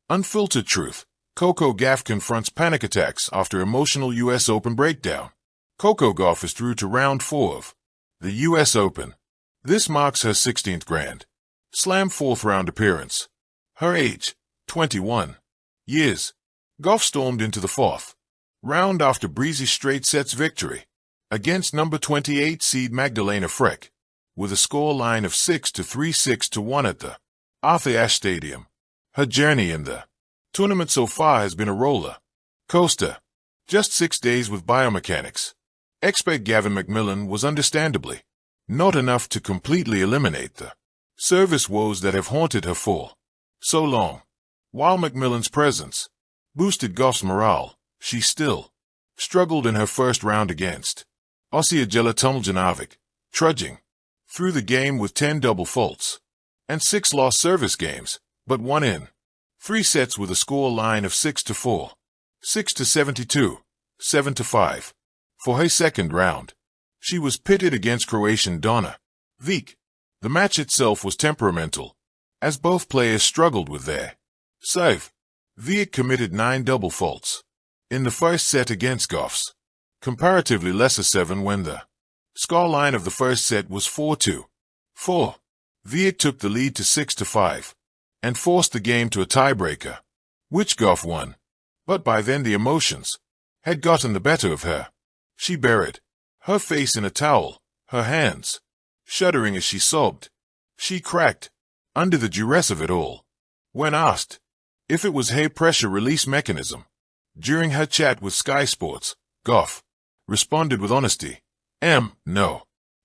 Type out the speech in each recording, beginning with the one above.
Unfiltered truth. Coco Gauff confronts panic attacks after emotional U.S. Open breakdown. Coco Gauff is through to round 4 of the U.S. Open. This marks her 16th Grand Slam fourth-round appearance. Her age, 21 years. Gauff stormed into the fourth round after breezy straight sets victory against number 28 seed Magdalena Frech, with a scoreline of 6-3, 6-1 at the Arthur Ashe Stadium. Her journey in the tournament so far has been a roller coaster. Just 6 days with biomechanics. Expert Gavin McMillan was understandably not enough to completely eliminate the service woes that have haunted her for so long. While McMillan's presence boosted Gauff's morale, she still struggled in her first round against Osiagela Tumljanovic, trudging through the game with 10 double faults and 6 lost service games, but won in 3 sets with a score line of 6-4, 6-72, 7-5. For her second round, she was pitted against Croatian Donna Vik. The match itself was temperamental, as both players struggled with their serve. Vik committed 9 double faults in the first set against Gauff's comparatively lesser 7 when the scoreline of the first set was 4-4. Vik took the lead to 6-5 and forced the game to a tiebreaker, which Gauff won. But by then the emotions had gotten the better of her. She buried her face in a towel, her hands shuddering as she sobbed. She cracked under the duress of it all. When asked if it was her pressure release mechanism during her chat with Sky Sports, Gauff responded with honesty, No.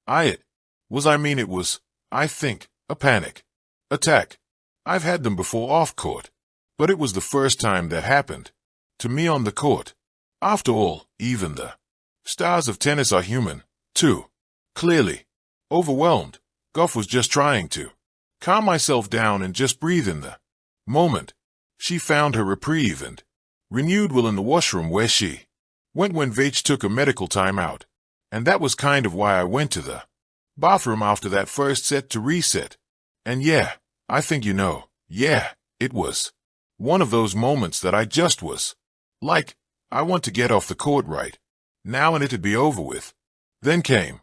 It was, I think, a panic attack. I've had them before off court, but it was the first time that happened to me on the court. After all, even the stars of tennis are human, too. Clearly overwhelmed, Gauff was just trying to calm myself down and just breathe in the moment. She found her reprieve and renewed will in the washroom where she went when Vach took a medical timeout. And that was kind of why I went to the bathroom after that first set to reset. And yeah, I think it was one of those moments that I just was like, I want to get off the court right now and it'd be over with. Then came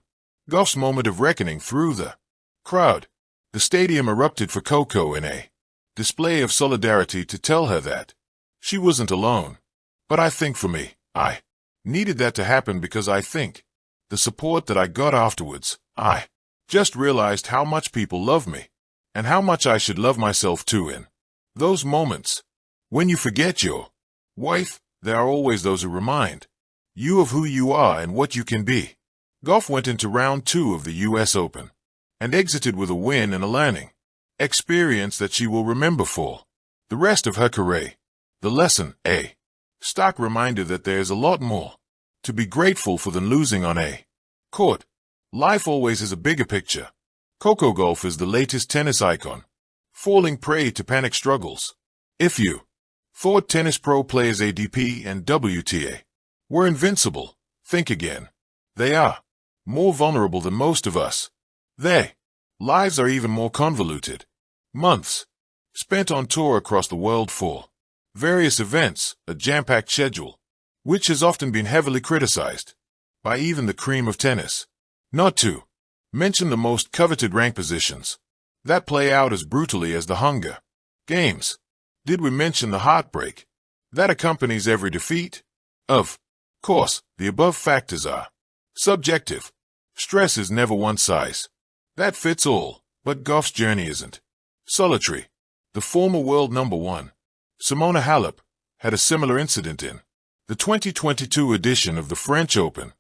Gauff's moment of reckoning through the crowd. The stadium erupted for Coco in a display of solidarity to tell her that she wasn't alone. But I think for me, I needed that to happen because I think the support that I got afterwards, I just realized how much people love me and how much I should love myself too in those moments. When you forget your wife, there are always those who remind you of who you are and what you can be. Gauff went into round 2 of the U.S. Open and exited with a win and a learning experience that she will remember for the rest of her career. The lesson, a stark reminder that there's a lot more to be grateful for than losing on a court. Life always has a bigger picture. Coco Gauff is the latest tennis icon, falling prey to panic struggles. If you thought tennis pro players ADP and WTA were invincible, think again. They are more vulnerable than most of us. Their lives are even more convoluted. Months spent on tour across the world for various events, a jam-packed schedule, which has often been heavily criticized by even the cream of tennis. Not to mention the most coveted rank positions that play out as brutally as the Hunger Games. Did we mention the heartbreak that accompanies every defeat? Of course, the above factors are subjective. Stress is never one size that fits all, but Gauff's journey isn't solitary. The former world number 1, Simona Halep, had a similar incident in the 2022 edition of the French Open.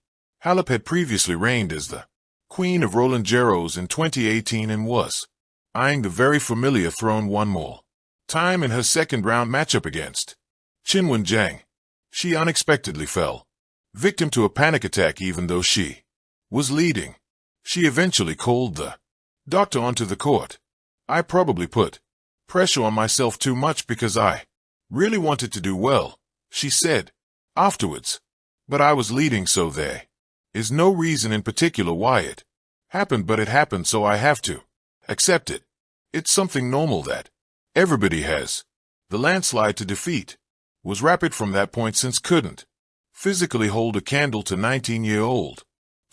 Halep had previously reigned as the Queen of Roland Garros in 2018 and was eyeing the very familiar throne one more time in her second-round matchup against Qinwen Zhang. She unexpectedly fell victim to a panic attack even though she was leading. She eventually called the doctor onto the court. I probably put pressure on myself too much because I really wanted to do well, she said afterwards. But I was leading, so there is no reason in particular why it happened, but it happened, so I have to accept it. It's something normal that everybody has The landslide to defeat was rapid from that point since couldn't physically hold a candle to 19-year-old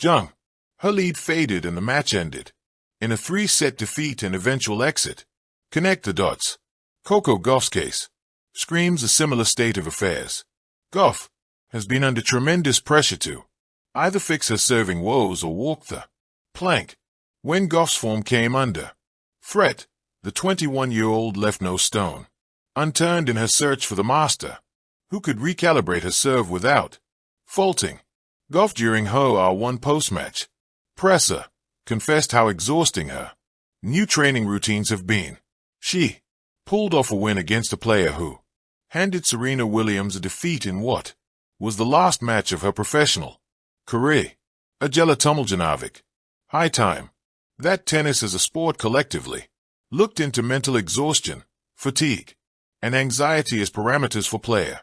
Zhang. Her lead faded and the match ended in a 3-set defeat and eventual exit. Connect the dots. Coco Gauff's case screams a similar state of affairs. Gauff has been under tremendous pressure to either fix her serving woes or walk the plank. When Gauff's form came under threat, the 21-year-old left no stone unturned in her search for the master who could recalibrate her serve without faulting. Gauff, during her R1 post-match presser, confessed how exhausting her new training routines have been. She pulled off a win against a player who handed Serena Williams a defeat in what was the last match of her professional career. Ajla Tumljanovic. High time that tennis as a sport collectively looked into mental exhaustion, fatigue, and anxiety as parameters for player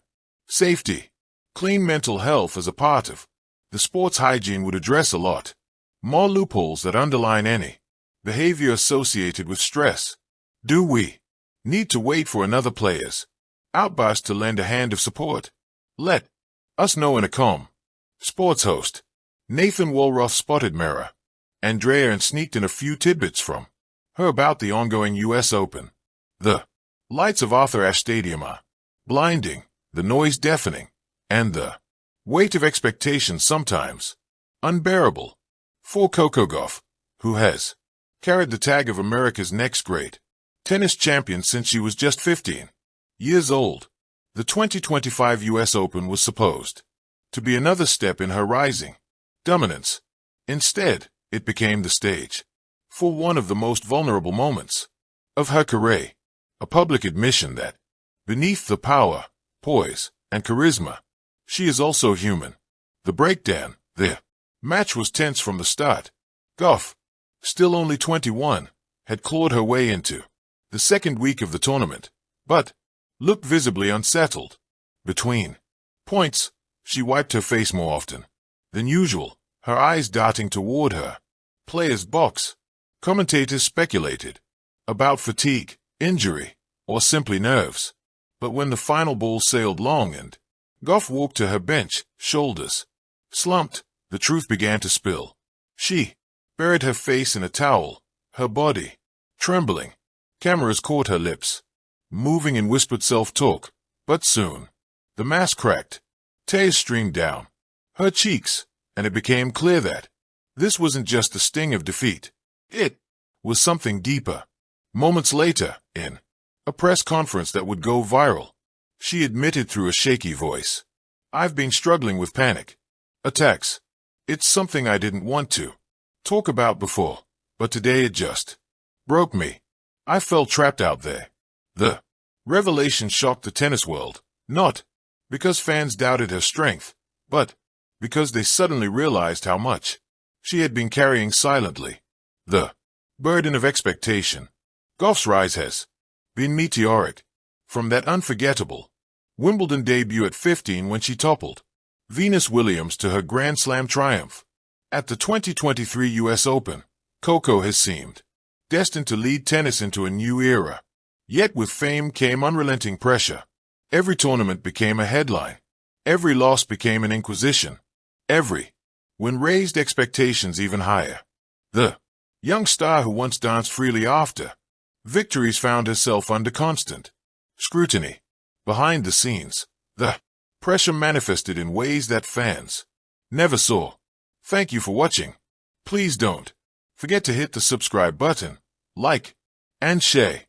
safety. Clean mental health as a part of the sport's hygiene would address a lot more loopholes that underline any behavior associated with stress. Do we need to wait for another player's outburst to lend a hand of support? Let us know in a com. Sports host Nathan Walroth spotted Mera Andrea and sneaked in a few tidbits from her about the ongoing U.S. Open. The lights of Arthur Ashe Stadium are blinding, the noise deafening, and the weight of expectation sometimes unbearable. For Coco Gauff, who has carried the tag of America's next great tennis champion since she was just 15 years old, the 2025 U.S. Open was supposed to be another step in her rising dominance. Instead, it became the stage for one of the most vulnerable moments of her career, a public admission that beneath the power, poise, and charisma, she is also human. The breakdown, the match was tense from the start. Gauff, still only 21, had clawed her way into the second week of the tournament, but looked visibly unsettled. Between points, she wiped her face more often than usual, her eyes darting toward her player's box. Commentators speculated about fatigue, injury, or simply nerves. But when the final ball sailed long and Gauff walked to her bench, shoulders slumped, the truth began to spill. She buried her face in a towel, her body trembling. Cameras caught her lips moving in whispered self-talk, but soon the mask cracked. Tears streamed down her cheeks, and it became clear that this wasn't just the sting of defeat. It was something deeper. Moments later, in a press conference that would go viral, she admitted through a shaky voice, "I've been struggling with panic attacks. It's something I didn't want to talk about before, but today it just broke me. I felt trapped out there." The revelation shocked the tennis world, not because fans doubted her strength, but because they suddenly realized how much she had been carrying silently. The burden of expectation. Gauff's rise has been meteoric. From that unforgettable Wimbledon debut at 15 when she toppled Venus Williams to her Grand Slam triumph at the 2023 U.S. Open, Coco has seemed destined to lead tennis into a new era. Yet with fame came unrelenting pressure. Every tournament became a headline. Every loss became an inquisition. Every win raised expectations even higher. The young star who once danced freely after victories found herself under constant scrutiny. Behind the scenes, the pressure manifested in ways that fans never saw. Thank you for watching. Please don't forget to hit the subscribe button, like, and share.